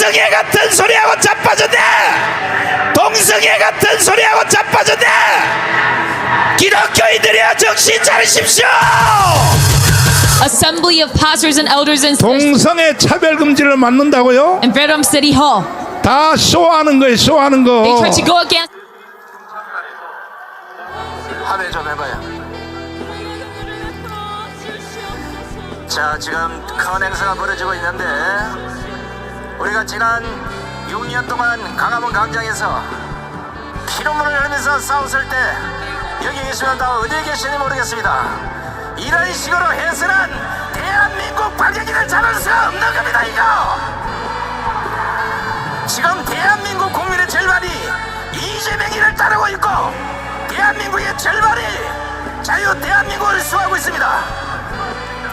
동성애 같은 소리하고 자빠졌네. 동성애 같은 소리하고 자빠졌네. 기독교인들이여 정신 차리십시오. Assembly of pastors and elders and sisters 동성애 차별 금지를 만든다고요? in Freedom City Hall. 다 쇼하는 거예요. 쇼하는 거. They tried to go against. 하대 좀 해봐요. 자, 지금 큰 행사가 벌어지고 있는데 우리가 지난 6년 동안 광화문 광장에서 피눈물을 흘리면서 싸웠을 때 여기 계시면 다 어디에 계시는지 모르겠습니다. 이런 식으로 해서는 대한민국 발전기를 잡을 수 없는 겁니다. 이거 지금 대한민국 국민의 절반이 이재명이를 따르고 있고 대한민국의 절반이 자유 대한민국을 수호하고 있습니다.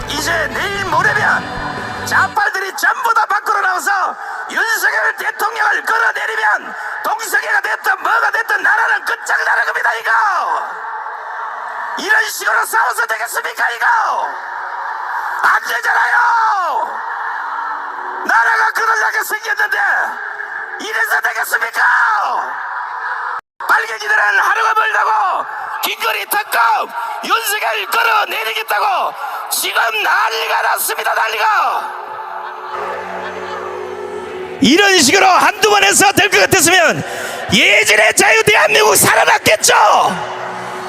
이제 내일 모레면 좌빨들이 전부 다 밖으로 나와서 윤석열 대통령을 끌어내리면 동성애가 됐든 뭐가 됐든 나라는 끝장나는 겁니다. 이거 이런 식으로 싸워서 되겠습니까? 이거 안 되잖아요. 나라가 그러려게 생겼는데 이래서 되겠습니까? 빨갱이들은 하루가 멀다고 긴거리 특검 윤석열 끌어내리겠다고 지금 난리가 났습니다. 난리가. 이런 식으로 한두 번 해서 될 것 같았으면 예전의 자유 대한민국 살아났겠죠.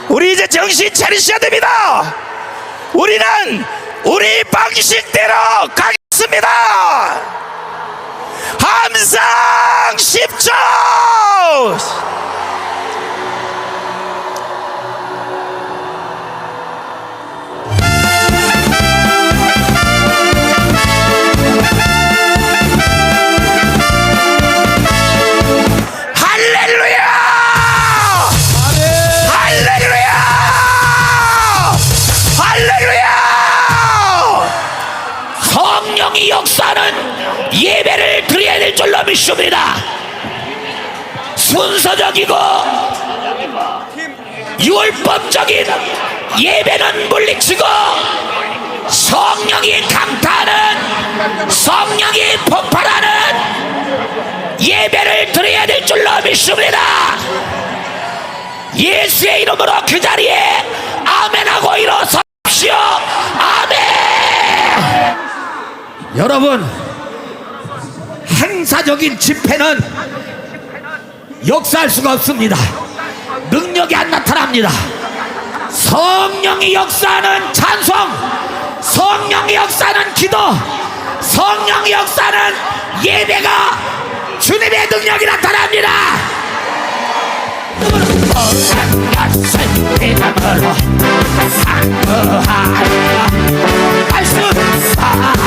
우리 이제 정신 차리셔야 됩니다. 우리는 우리 방식대로 가겠습니다. 함성 10초. 성령의 역사는 예배를 드려야 될 줄로 믿습니다. 순서적이고 율법적인 예배는 물리치고 성령이 강타하는 성령이 폭발하는 예배를 드려야 될 줄로 믿습니다. 예수의 이름으로 그 자리에 아멘하고 일어서십시오. 아멘. 여러분, 행사적인 집회는 역사할 수가 없습니다. 능력이 안 나타납니다. 성령이 역사하는 찬송, 성령이 역사하는 기도, 성령이 역사하는 예배가 주님의 능력이 나타납니다.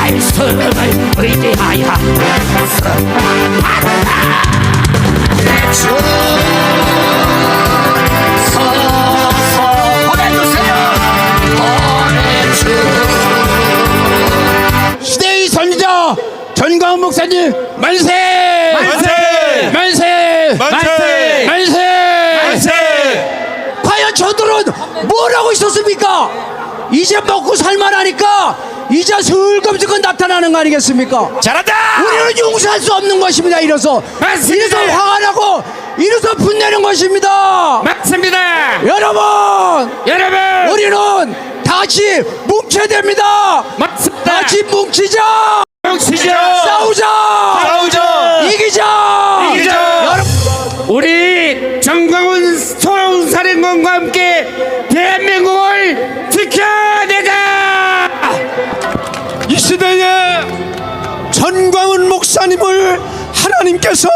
말씀을 의지하여 시대의 선지자 전광훈 목사님 만세! 만세! 만세! 만세! 만세! 과연 저들은 뭘 하고 있었습니까? 이제 먹고 살만하니까 이제 슬금슬금 나타나는 거 아니겠습니까? 잘한다. 우리는 용서할 수 없는 것입니다. 이래서 맞습니다. 이래서 화가 나고 이래서 분내는 것입니다. 맞습니다. 여러분 여러분, 우리는 다시 뭉쳐야 됩니다. 맞습니다. 다시 뭉치자. 싸우자. 이기자. 여러분, 우리 정광훈 소사령관과 함께 대한민국을 지켜내자. 이 시대에 전광훈 목사님을 하나님께서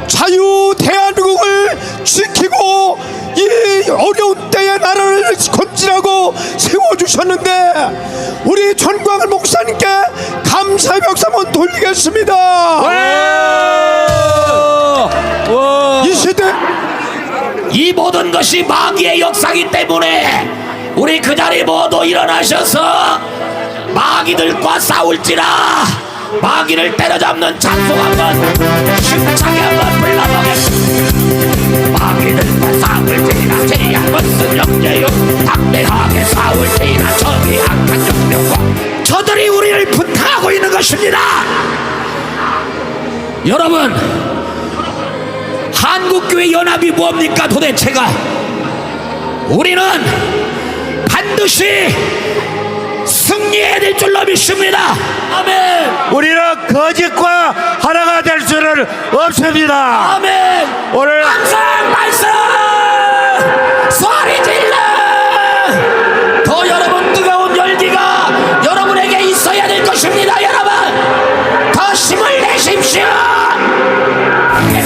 자유 대한민국을 지키고 이 어려운 때에 나라를 건지라고 세워주셨는데 우리 전광훈 목사님께 감사의 박수 한번 돌리겠습니다. 이 시대 이 모든 것이 마귀의 역사이기 때문에 우리 그 자리 모두 일어나셔서 마귀들과 싸울지라 마귀를 때려잡는 찬송 한번 힘차게 한번 불러보겠습니다. 마귀들과 싸울지라 제약 것은 영재요 담대하게 싸울지라 저기 악한 영명과 저들이 우리를 부탁하고 있는 것입니다. 여러분, 한국교회 연합이 뭡니까 도대체가? 우리는 반드시 승리해야 될 줄로 믿습니다. 아멘. 우리는 거짓과 하나가 될 수는 없습니다. 아멘. 오늘 항상 말씀 소리 질러. 더 여러분 뜨거운 열기가 여러분에게 있어야 될 것입니다. 여러분 더 힘을 내십시오.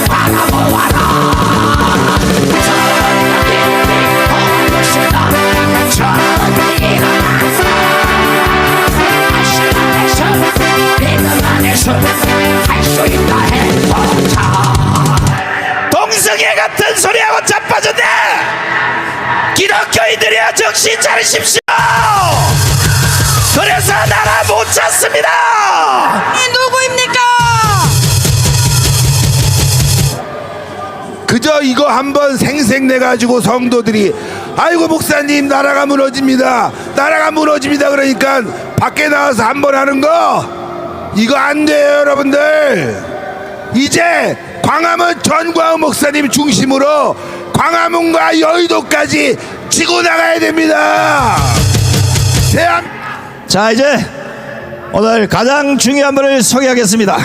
바라보아라. 할수 있다 해보자. 동성애 같은 소리하고 자빠졌네. 기독교인들이여 정신 차리십시오. 그래서 나라 못 찾습니다. 누구입니까? 그저 이거 한번 생색내 가지고 성도들이 아이고 목사님 나라가 무너집니다. 나라가 무너집니다. 그러니까 밖에 나와서 한번 하는 거 이거 안 돼요, 여러분들. 이제 광화문 전광훈 목사님 중심으로 광화문과 여의도까지 치고 나가야 됩니다. 자, 이제 오늘 가장 중요한 분을 소개하겠습니다.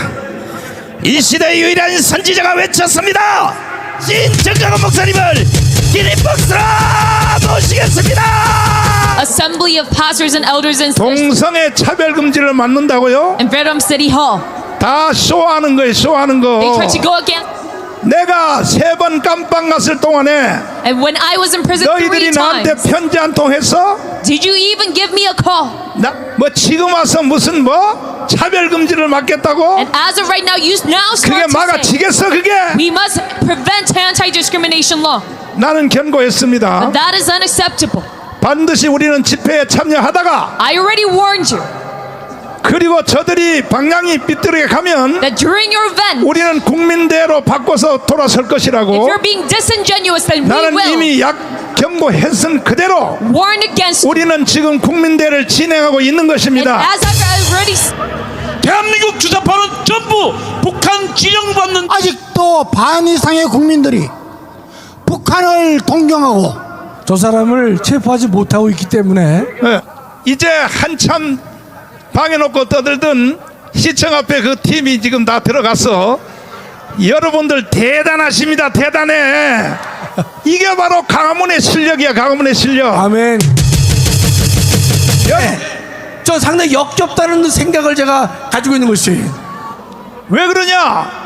이 시대의 유일한 선지자가 외쳤습니다. 신정강원 목사님을 기립박수로 모시겠습니다. Assembly of pastors and elders in 동성애 차별금지를 만든다고요? Freedom City Hall. 다 쇼하는 거예요, 쇼하는 They 거. tried to go against. 내가 3번 깜빵 갔을 동안에 And when I was in prison 3 너희들이 나한테 times, 편지 한 통 했어? did you even give me a call? 뭐 지금 와서 무슨 뭐 차별금지를 막겠다고? And as of right now, you now 그게 start to say 막아지겠어 그게? we must prevent anti-discrimination law. 나는 경고했습니다. That is unacceptable. 반드시 우리는 집회에 참여하다가 I already warned you 그리고 저들이 방향이 삐뚤게 가면 that during your event, 우리는 국민대로 바꿔서 돌아설 if 것이라고. you're being disingenuous, then we 나는 will 이미 경고했은 그대로 warn against you. 우리는 지금 국민대를 진행하고 있는 And 것입니다. as I've already 대한민국 주사파는 전부 북한 지령받는 아직도 반 이상의 국민들이 북한을 동경하고 저 사람을 체포하지 못하고 있기 때문에 예, 이제 한참 방에 놓고 떠들던 시청 앞에 그 팀이 지금 다 들어가서 여러분들 대단하십니다. 대단해. 이게 바로 강화문의 실력이야. 강화문의 실력. 아멘. 저 상당히 역겹다는 생각을 제가 가지고 있는 것이에요. 왜 그러냐?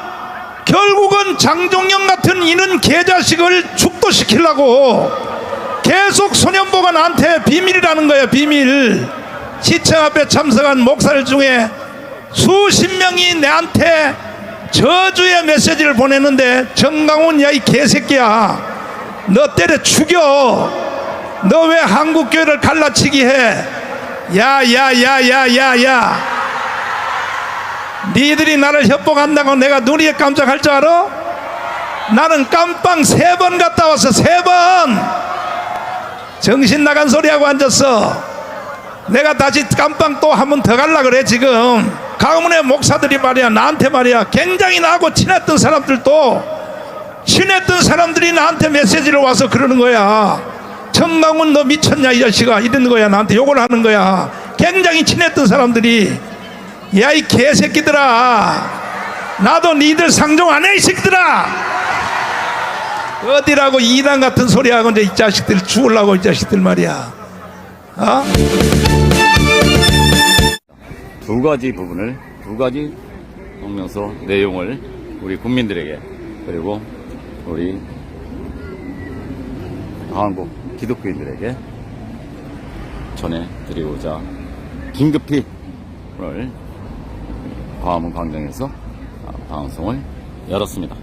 결국은 장종영 같은 이는 개자식을 축도시키려고 계속 소년보가 나한테 비밀이라는 거야. 비밀. 시청 앞에 참석한 목사들 중에 수십 명이 내한테 저주의 메시지를 보냈는데 정강훈 야 이 개새끼야 너 때려 죽여. 너 왜 한국교회를 갈라치기 해. 야야야야야야 니들이 나를 협박한다고 내가 눈이 깜짝할 줄 알아? 나는 깜빵 3번 갔다 왔어. 3번 정신 나간 소리하고 앉았어. 내가 다시 깜빵 또 한 번 더 갈라 그래. 지금 강원의 목사들이 말이야 나한테 말이야 굉장히 나하고 친했던 사람들도 친했던 사람들이 나한테 메시지를 와서 그러는 거야. 정강훈 너 미쳤냐 이 자식아 이러는 거야. 나한테 욕을 하는 거야. 굉장히 친했던 사람들이 야 이 개새끼들아 나도 니들 상종 안 해 이 새끼들아. 어디라고 이단 같은 소리하고 이제 이 자식들 죽으려고 이 자식들 말이야. 어? 두 가지 부분을, 두 가지 성명서 내용을 우리 국민들에게 그리고 우리 한국 기독교인들에게 전해드리고자 긴급히 오늘 광화문 광장에서 방송을 열었습니다.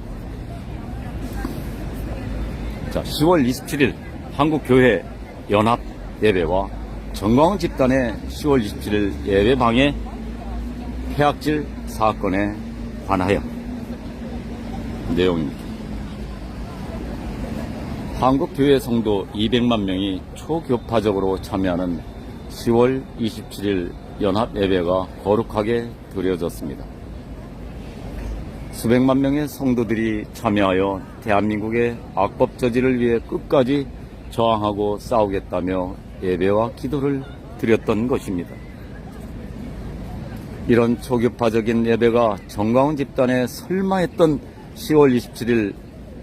자, 10월 27일 한국교회 연합 예배와 정광훈 집단의 10월 27일 예배 방해 폐악질 사건에 관하여 내용입니다. 한국교회 성도 200만 명이 초교파적으로 참여하는 10월 27일 연합 예배가 거룩하게 드려졌습니다. 수백만 명의 성도들이 참여하여 대한민국의 악법 저지를 위해 끝까지 저항하고 싸우겠다며 예배와 기도를 드렸던 것입니다. 이런 초교파적인 예배가 정광훈 집단의 설마 했던 10월 27일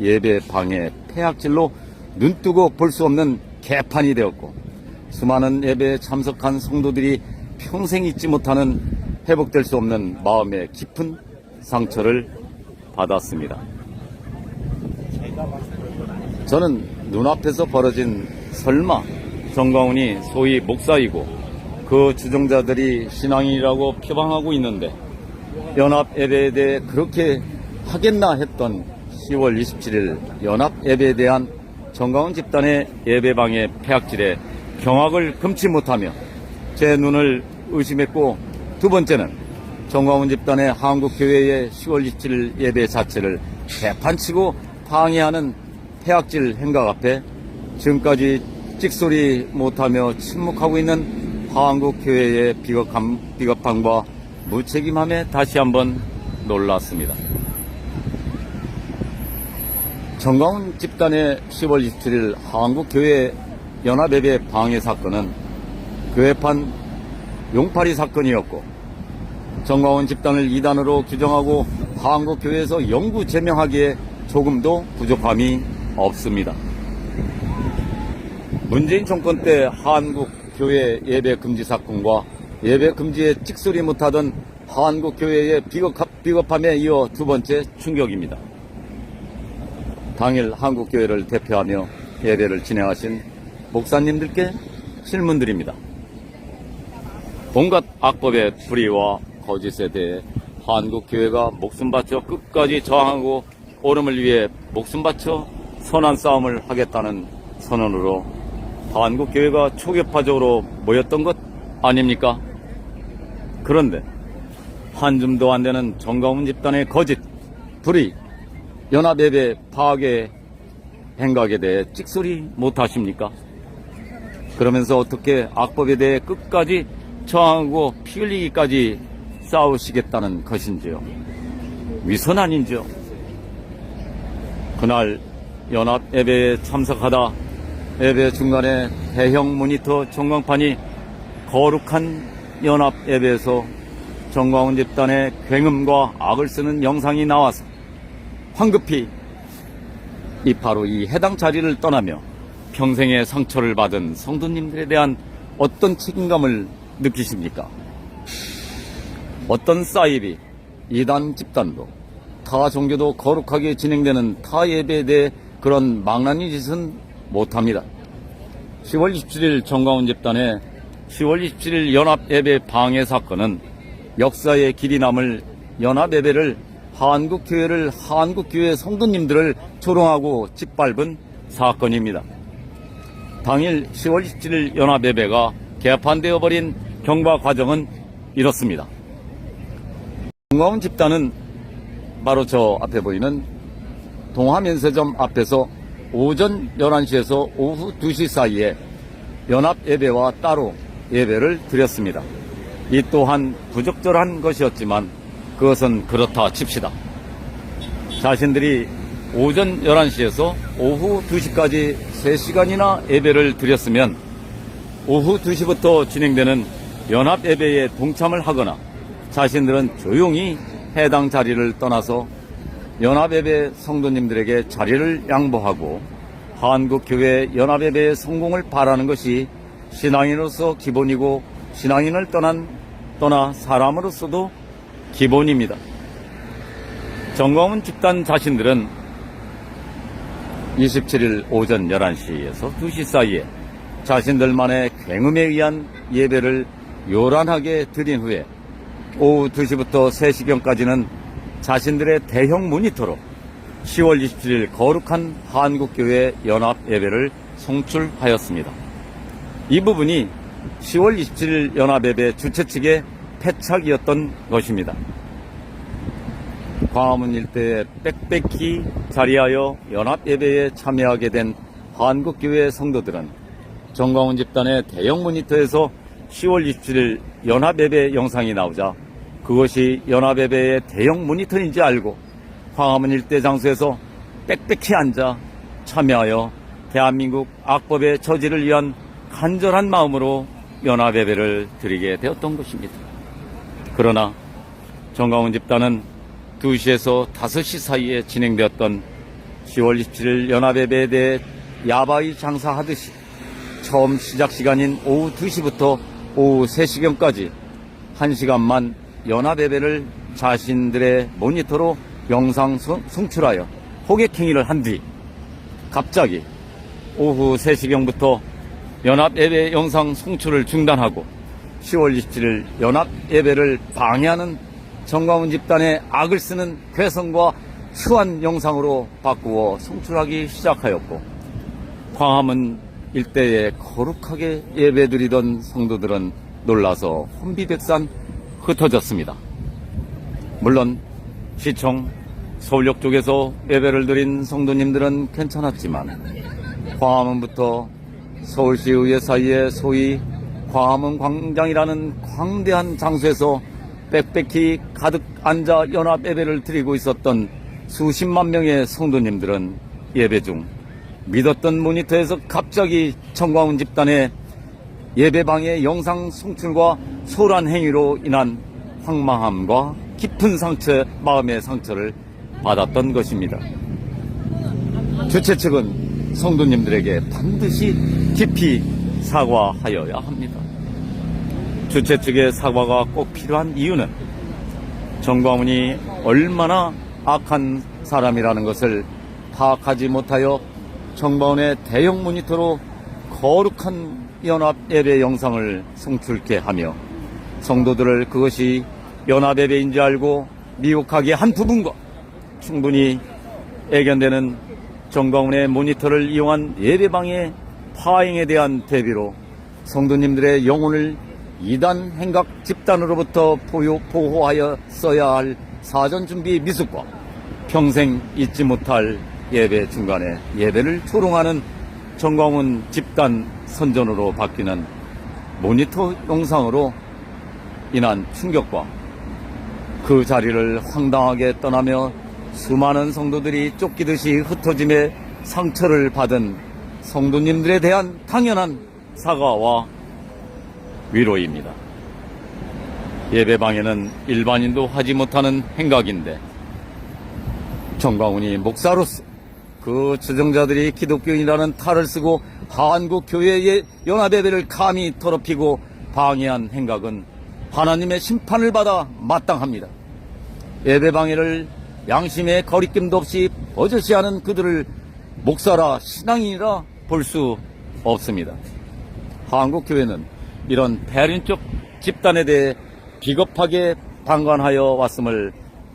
예배 방해 폐악질로 눈뜨고 볼 수 없는 개판이 되었고, 수많은 예배에 참석한 성도들이 평생 잊지 못하는 회복될 수 없는 마음의 깊은 상처를 받았습니다. 저는 눈앞에서 벌어진 설마 정광훈이 소위 목사이고 그 주종자들이 신앙인이라고 표방하고 있는데 연합 예배에 대해 그렇게 하겠나 했던 10월 27일 연합 예배에 대한 정광훈 집단의 예배방해 폐악질에 경악을 금치 못하며 제 눈을 의심했고, 두 번째는 정광훈 집단의 한국교회의 10월 27일 예배 자체를 개판치고 방해하는 폐악질 행각 앞에 지금까지 찍소리 못하며 침묵하고 있는 한국교회의 비겁함과 무책임함에 다시 한번 놀랐습니다. 정광훈 집단의 10월 27일 한국교회 연합예배 방해 사건은 교회판 용팔이 사건이었고, 정광훈 집단을 이단으로 규정하고 한국교회에서 영구 제명하기에 조금도 부족함이 없습니다. 문재인 정권 때 한국교회 예배 금지 사건과 예배 금지에 찍소리 못하던 한국교회의 비겁함에 이어 두 번째 충격입니다. 당일 한국교회를 대표하며 예배를 진행하신 목사님들께 질문드립니다. 온갖 악법의 불의와 거짓에 대해 한국교회가 목숨 바쳐 끝까지 저항하고 옳음을 위해 목숨 바쳐 선한 싸움을 하겠다는 선언으로 한국교회가 초교파적으로 모였던 것 아닙니까? 그런데 한 줌도 안 되는 정광훈 집단의 거짓, 불의, 연합예배 파괴 행각에 대해 찍소리 못하십니까? 그러면서 어떻게 악법에 대해 끝까지 저항하고 피 흘리기까지 싸우시겠다는 것인지요? 위선 아닌지요? 그날 연합 예배에 참석하다 예배 중간에 대형 모니터 전광판이 거룩한 연합 예배에서 정광훈 집단의 굉음과 악을 쓰는 영상이 나와서 황급히 바로 이 해당 자리를 떠나며 평생의 상처를 받은 성도님들에 대한 어떤 책임감을 느끼십니까? 어떤 사이비, 이단 집단도 타 종교도 거룩하게 진행되는 타 예배에 대해 그런 망나니 짓은 못합니다. 10월 27일 정광훈 집단의 10월 27일 연합예배 방해 사건은 역사의 길이 남을 연합예배를 한국교회 성도님들을 조롱하고 짓밟은 사건입니다. 당일 10월 27일 연합예배가 개판되어 버린 경과 과정은 이렇습니다. 정광훈 집단은 바로 저 앞에 보이는 동화면세점 앞에서 오전 11시에서 오후 2시 사이에 연합예배와 따로 예배를 드렸습니다. 이 또한 부적절한 것이었지만 그것은 그렇다 칩시다. 자신들이 오전 11시에서 오후 2시까지 3시간이나 예배를 드렸으면 오후 2시부터 진행되는 연합예배에 동참을 하거나 자신들은 조용히 해당 자리를 떠나서 연합예배 성도님들에게 자리를 양보하고 한국교회 연합예배의 성공을 바라는 것이 신앙인으로서 기본이고 신앙인을 떠나 사람으로서도 기본입니다. 정광훈 집단 자신들은 27일 오전 11시에서 2시 사이에 자신들만의 굉음에 의한 예배를 요란하게 드린 후에 오후 2시부터 3시경까지는 자신들의 대형 모니터로 10월 27일 거룩한 한국교회 연합 예배를 송출하였습니다. 이 부분이 10월 27일 연합예배 주최 측의 패착이었던 것입니다. 광화문 일대에 빽빽히 자리하여 연합예배에 참여하게 된 한국교회 성도들은 정광훈 집단의 대형 모니터에서 10월 27일 연합예배 영상이 나오자 그것이 연합예배의 대형 모니터인지 알고 광화문 일대 장소에서 빽빽히 앉아 참여하여 대한민국 악법의 저지를 위한 간절한 마음으로 연합예배를 드리게 되었던 것입니다. 그러나 정광훈 집단은 2시에서 5시 사이에 진행되었던 10월 27일 연합예배에 대해 야바이 장사하듯이 처음 시작 시간인 오후 2시부터 오후 3시경까지 1시간만 연합예배를 자신들의 모니터로 영상 송출하여 호객행위를 한 뒤 갑자기 오후 3시경부터 연합예배 영상 송출을 중단하고 10월 27일 연합예배를 방해하는 정광훈 집단의 악을 쓰는 괴성과 추한 영상으로 바꾸어 송출하기 시작하였고, 광화문 일대에 거룩하게 예배드리던 성도들은 놀라서 혼비백산 흩어졌습니다. 물론 시청, 서울역 쪽에서 예배를 드린 성도님들은 괜찮았지만 광화문부터 서울시의회 사이에 소위 광화문 광장이라는 광대한 장소에서 빽빽히 가득 앉아 연합 예배를 드리고 있었던 수십만 명의 성도님들은 예배 중 믿었던 모니터에서 갑자기 정광훈 집단의 예배방해 영상 송출과 소란 행위로 인한 황망함과 깊은 마음의 상처를 받았던 것입니다. 주최 측은 성도님들에게 반드시 깊이 사과하여야 합니다. 주최 측의 사과가 꼭 필요한 이유는 정광훈이 얼마나 악한 사람이라는 것을 파악하지 못하여 정광훈의 대형 모니터로 거룩한 연합 예배 영상을 송출케 하며 성도들을 그것이 연합 예배인지 알고 미혹하게 한 부분과 충분히 애견되는 정광훈의 모니터를 이용한 예배방해 파행에 대한 대비로 성도님들의 영혼을 이단 행각 집단으로부터 보호하였어야 할 사전준비 미숙과 평생 잊지 못할 예배 중간에 예배를 조롱하는 정광훈 집단 선전으로 바뀌는 모니터 영상으로 인한 충격과 그 자리를 황당하게 떠나며 수많은 성도들이 쫓기듯이 흩어짐에 상처를 받은 성도님들에 대한 당연한 사과와 위로입니다. 예배방해는 일반인도 하지 못하는 행각인데 정광훈이 목사로서 그 주정자들이 기독교인이라는 탈을 쓰고 한국교회의 연합예배를 감히 더럽히고 방해한 행각은 하나님의 심판을 받아 마땅합니다. 예배방해를 양심의 거리낌도 없이 버젓이하는 그들을 목사라 신앙인이라 볼 수 없습니다. 한국교회는 이런 배린적 집단에 대해 비겁하게 방관하여 왔음을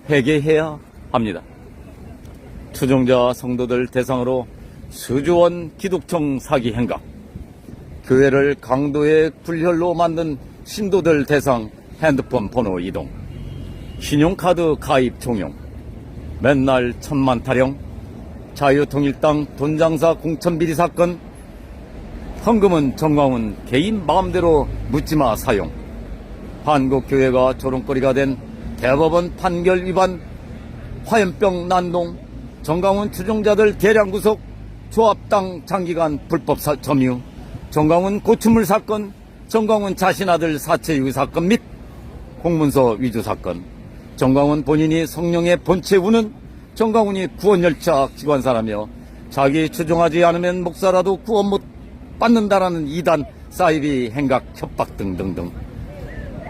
회개해야 합니다. 추종자 성도들 대상으로 수조원 기독청 사기 행각, 교회를 강도의 굴혈로 만든 신도들 대상 핸드폰 번호 이동, 신용카드 가입 종용, 맨날 천만 타령, 자유통일당 돈장사 공천비리 사건, 헌금은 정광훈 개인 마음대로 묻지마 사용, 한국교회가 조롱거리가 된 대법원 판결 위반, 화염병 난동, 정광훈 추종자들 대량 구속, 조합당 장기간 불법 점유, 정광훈 고추물 사건, 정광훈 자신 아들 사체 유기 사건 및 공문서 위조 사건, 정광훈 본인이 성령의 본체 우는 정광훈이 구원열차 기관사라며 자기 추종하지 않으면 목사라도 구원 못 받는다라는 이단 사이비 행각 협박 등등등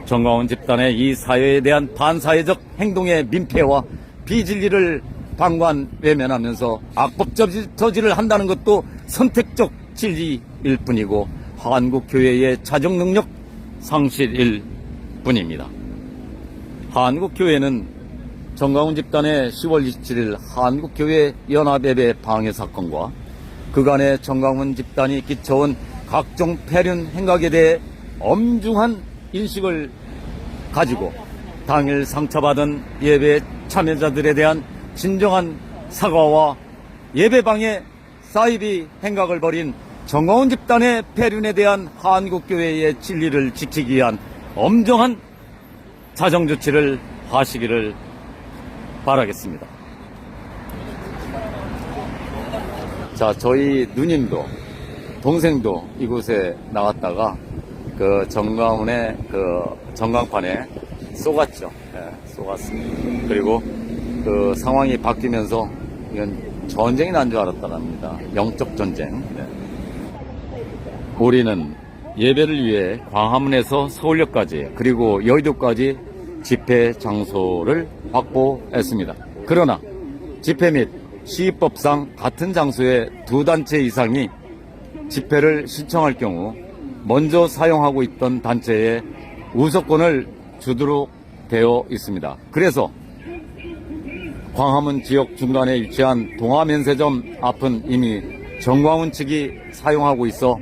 정광훈 집단의 이 사회에 대한 반사회적 행동의 민폐와 비진리를 방관 외면하면서 악법 저지를 한다는 것도 선택적 진리일 뿐이고 한국교회의 자정 능력 상실일 뿐입니다. 한국교회는 정광훈 집단의 10월 27일 한국교회 연합예배 방해 사건과 그간의 정광훈 집단이 끼쳐온 각종 폐륜 행각에 대해 엄중한 인식을 가지고 당일 상처받은 예배 참여자들에 대한 진정한 사과와 예배방해 사이비 행각을 벌인 정광훈 집단의 폐륜에 대한 한국교회의 진리를 지키기 위한 엄정한 자정조치를 하시기를 바라겠습니다. 자, 저희 누님도 동생도 이곳에 나왔다가 그 정강훈의 그 전광판에 쏘갔죠. 예, 쏘갔습니다. 그리고 그 상황이 바뀌면서 이건 전쟁이 난 줄 알았다랍니다. 영적 전쟁. 네. 우리는 예배를 위해 광화문에서 서울역까지 그리고 여의도까지 집회 장소를 확보했습니다. 그러나 집회 및 시위법상 같은 장소에 두 단체 이상이 집회를 신청할 경우 먼저 사용하고 있던 단체에 우선권을 주도록 되어 있습니다. 그래서 광화문 지역 중간에 위치한 동아면세점 앞은 이미 정광훈 측이 사용하고 있어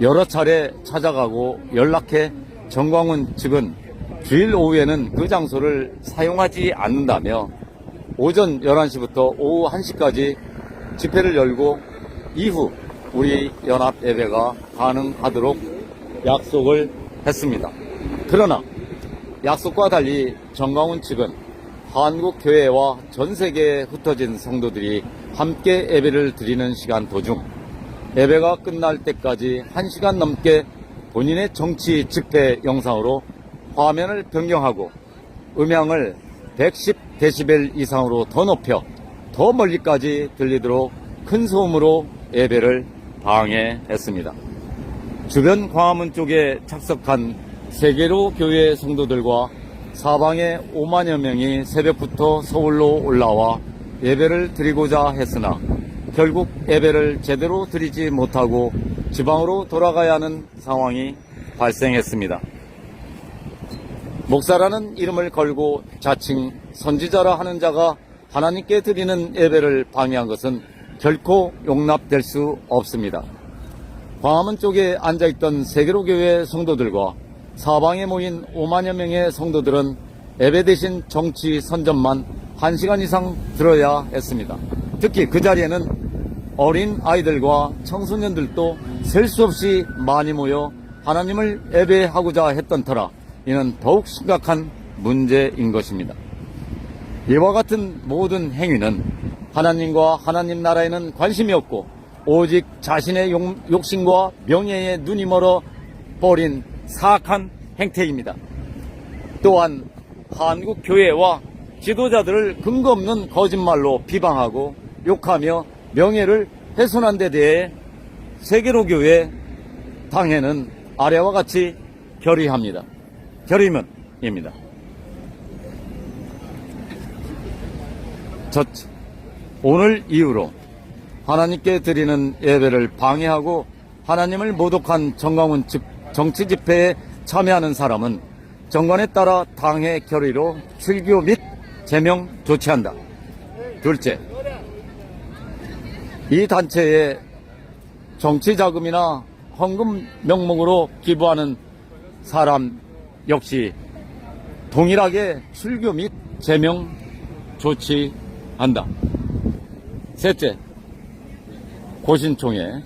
여러 차례 찾아가고 연락해 정광훈 측은 주일 오후에는 그 장소를 사용하지 않는다며 오전 11시부터 오후 1시까지 집회를 열고 이후 우리 연합 예배가 가능하도록 약속을 했습니다. 그러나 약속과 달리 정광훈 측은 한국 교회와 전 세계에 흩어진 성도들이 함께 예배를 드리는 시간 도중 예배가 끝날 때까지 1시간 넘게 본인의 정치 집회 영상으로 화면을 변경하고 음향을 110데시벨 이상으로 더 높여 더 멀리까지 들리도록 큰 소음으로 예배를 방해했습니다. 주변 광화문 쪽에 착석한 세계로 교회 성도들과 사방에 5만여 명이 새벽부터 서울로 올라와 예배를 드리고자 했으나 결국 예배를 제대로 드리지 못하고 지방으로 돌아가야 하는 상황이 발생했습니다. 목사라는 이름을 걸고 자칭 선지자라 하는 자가 하나님께 드리는 예배를 방해한 것은 결코 용납될 수 없습니다. 광화문 쪽에 앉아있던 세계로교회 성도들과 사방에 모인 5만여 명의 성도들은 예배 대신 정치 선전만 1시간 이상 들어야 했습니다. 특히 그 자리에는 어린 아이들과 청소년들도 셀 수 없이 많이 모여 하나님을 예배하고자 했던 터라 이는 더욱 심각한 문제인 것입니다. 이와 같은 모든 행위는 하나님과 하나님 나라에는 관심이 없고 오직 자신의 욕심과 명예에 눈이 멀어 버린 사악한 행태입니다. 또한 한국 교회와 지도자들을 근거 없는 거짓말로 비방하고 욕하며 명예를 훼손한 데 대해 세계로 교회 당회는 아래와 같이 결의합니다. 결의문입니다. 첫째, 오늘 이후로 하나님께 드리는 예배를 방해하고 하나님을 모독한 정광훈 정치 집회에 참여하는 사람은 정관에 따라 당회 결의로 출교 및 제명 조치한다. 둘째, 이 단체에 정치 자금이나 헌금 명목으로 기부하는 사람 역시 동일하게 출교 및 제명 조치한다. 셋째, 고신총회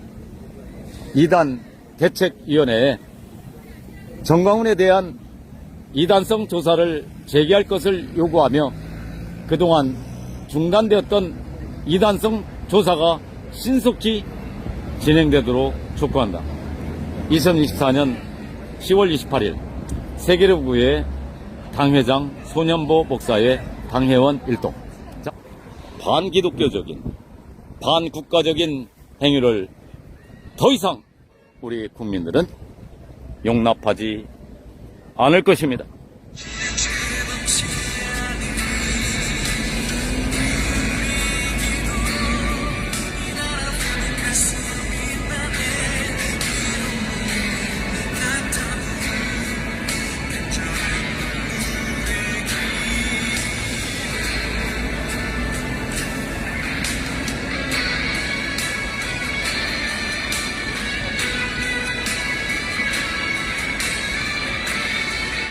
이단 대책위원회에 정광훈에 대한 이단성 조사를 재개할 것을 요구하며 그동안 중단되었던 이단성 조사가 신속히 진행되도록 촉구한다. 2024년 10월 28일 세계로교회 당회장 손현보 목사의 당회원 일동. 반기독교적인 반국가적인 행위를 더 이상 우리 국민들은 용납하지 않을 것입니다.